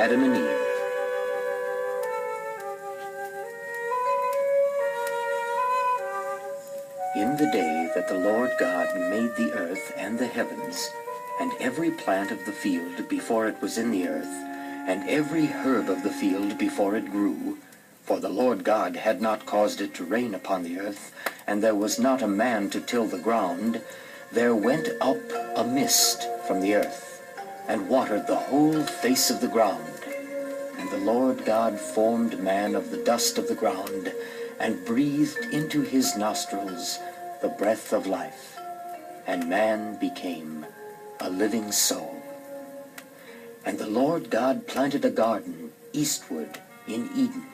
Adam and Eve. In the day that the Lord God made the earth and the heavens, and every plant of the field before it was in the earth, and every herb of the field before it grew, for the Lord God had not caused it to rain upon the earth, and there was not a man to till the ground, there went up a mist from the earth, and watered the whole face of the ground. And the Lord God formed man of the dust of the ground, and breathed into his nostrils the breath of life, and man became a living soul. And the Lord God planted a garden eastward in Eden,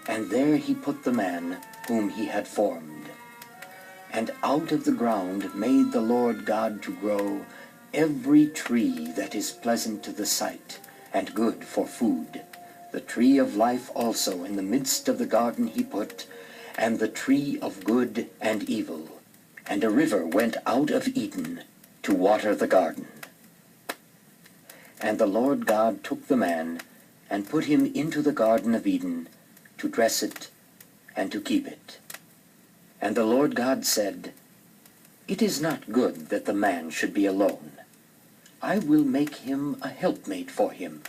and there he put the man whom he had formed. And out of the ground made the Lord God to grow every tree that is pleasant to the sight, and good for food. The tree of life also in the midst of the garden he put, and the tree of good and evil. And a river went out of Eden to water the garden. And the Lord God took the man, and put him into the garden of Eden, to dress it, and to keep it. And the Lord God said, It is not good that the man should be alone. I will make him a helpmate for him.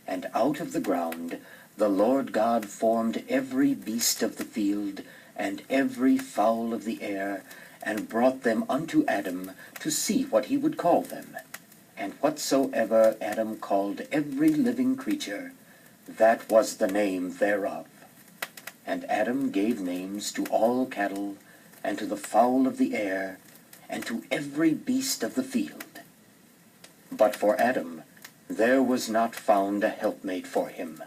And out of the ground the Lord God formed every beast of the field, and every fowl of the air, and brought them unto Adam, to see what he would call them. And whatsoever Adam called every living creature, that was the name thereof. And Adam gave names to all cattle, and to the fowl of the air, and to every beast of the field. But for Adam there was not found a helpmate for him.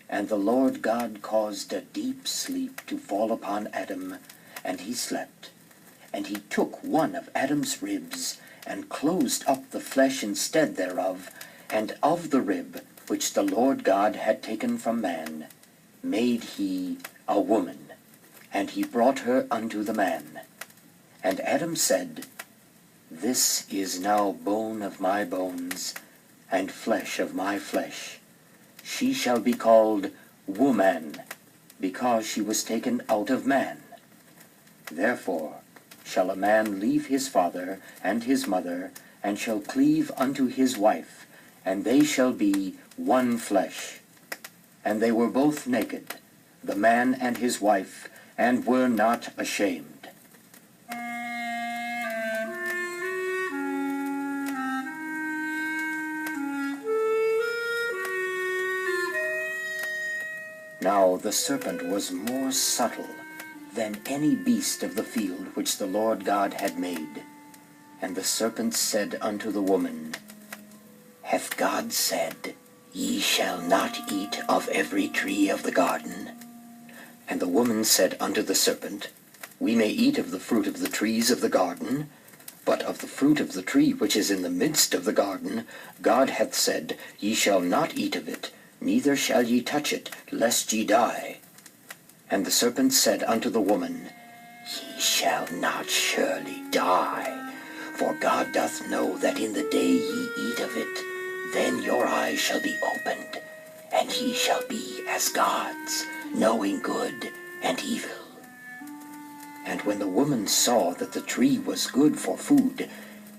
And the Lord God caused a deep sleep to fall upon Adam, and he slept. And he took one of Adam's ribs, and closed up the flesh instead thereof, and of the rib which the Lord God had taken from man, made he a woman, and he brought her unto the man. And Adam said, This is now bone of my bones, and flesh of my flesh. She shall be called woman, because she was taken out of man. Therefore shall a man leave his father and his mother, and shall cleave unto his wife, and they shall be one flesh. And they were both naked, the man and his wife, and were not ashamed. Now the serpent was more subtle than any beast of the field which the Lord God had made. And the serpent said unto the woman, Hath God said, Ye shall not eat of every tree of the garden? And the woman said unto the serpent, We may eat of the fruit of the trees of the garden, but of the fruit of the tree which is in the midst of the garden, God hath said, Ye shall not eat of it, neither shall ye touch it, lest ye die. And the serpent said unto the woman, Ye shall not surely die, for God doth know that in the day ye eat of it, then your eyes shall be opened, and ye shall be as gods, knowing good and evil. And when the woman saw that the tree was good for food,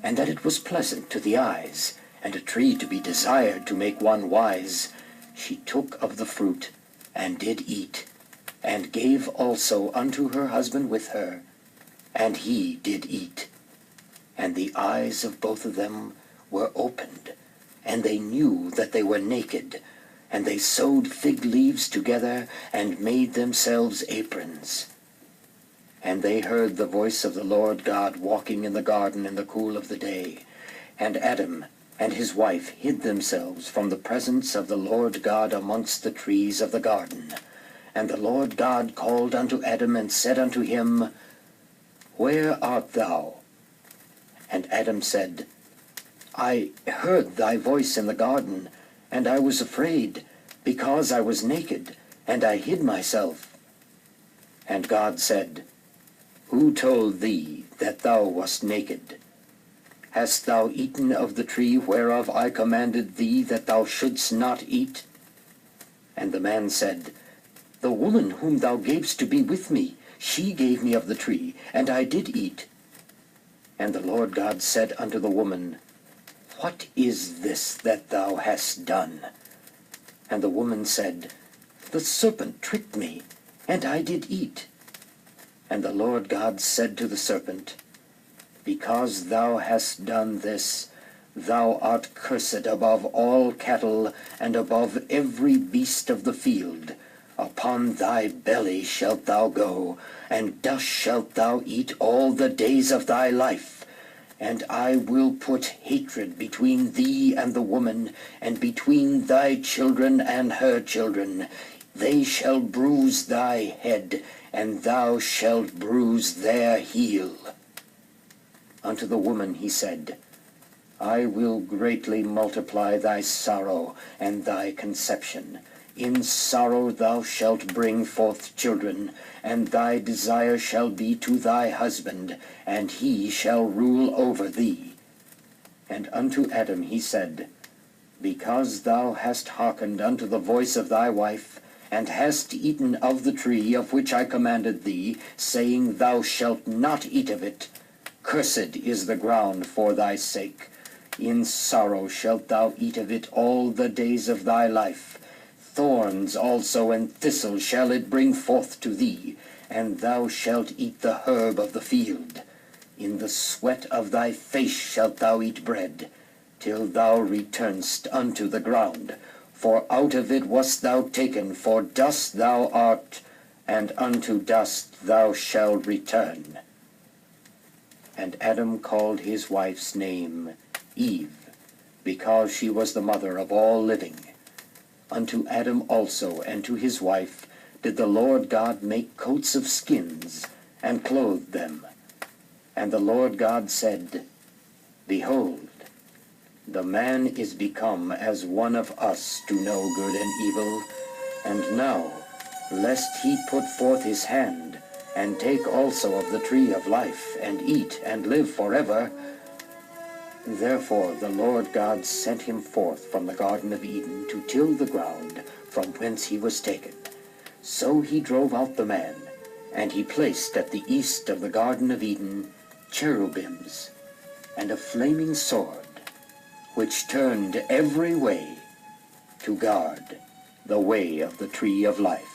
and that it was pleasant to the eyes, and a tree to be desired to make one wise, she took of the fruit, and did eat, and gave also unto her husband with her, and he did eat. And the eyes of both of them were opened, and they knew that they were naked, and they sewed fig leaves together, and made themselves aprons. And they heard the voice of the Lord God walking in the garden in the cool of the day. And Adam and his wife hid themselves from the presence of the Lord God amongst the trees of the garden. And the Lord God called unto Adam, and said unto him, Where art thou? And Adam said, I heard thy voice in the garden, and I was afraid, because I was naked, and I hid myself. And God said, Who told thee that thou wast naked? Hast thou eaten of the tree whereof I commanded thee that thou shouldst not eat? And the man said, The woman whom thou gavest to be with me, she gave me of the tree, and I did eat. And the Lord God said unto the woman, What is this that thou hast done? And the woman said, The serpent tricked me, and I did eat. And the Lord God said to the serpent, Because thou hast done this, thou art cursed above all cattle, and above every beast of the field. Upon thy belly shalt thou go, and dust shalt thou eat all the days of thy life. And I will put hatred between thee and the woman, and between thy children and her children. They shall bruise thy head, and thou shalt bruise their heel. Unto the woman he said, I will greatly multiply thy sorrow and thy conception. In sorrow thou shalt bring forth children, and thy desire shall be to thy husband, and he shall rule over thee. And unto Adam he said, Because thou hast hearkened unto the voice of thy wife, and hast eaten of the tree of which I commanded thee, saying, Thou shalt not eat of it, cursed is the ground for thy sake. In sorrow shalt thou eat of it all the days of thy life. Thorns also and thistles shall it bring forth to thee, and thou shalt eat the herb of the field. In the sweat of thy face shalt thou eat bread, till thou returnest unto the ground. For out of it wast thou taken, for dust thou art, and unto dust thou shalt return. And Adam called his wife's name Eve, because she was the mother of all living. Unto Adam also and to his wife did the Lord God make coats of skins, and clothed them. And the Lord God said, Behold, the man is become as one of us to know good and evil. And now, lest he put forth his hand, and take also of the tree of life, and eat, and live forever. Therefore the Lord God sent him forth from the Garden of Eden to till the ground from whence he was taken. So he drove out the man, and he placed at the east of the Garden of Eden cherubims, and a flaming sword, which turned every way to guard the way of the tree of life.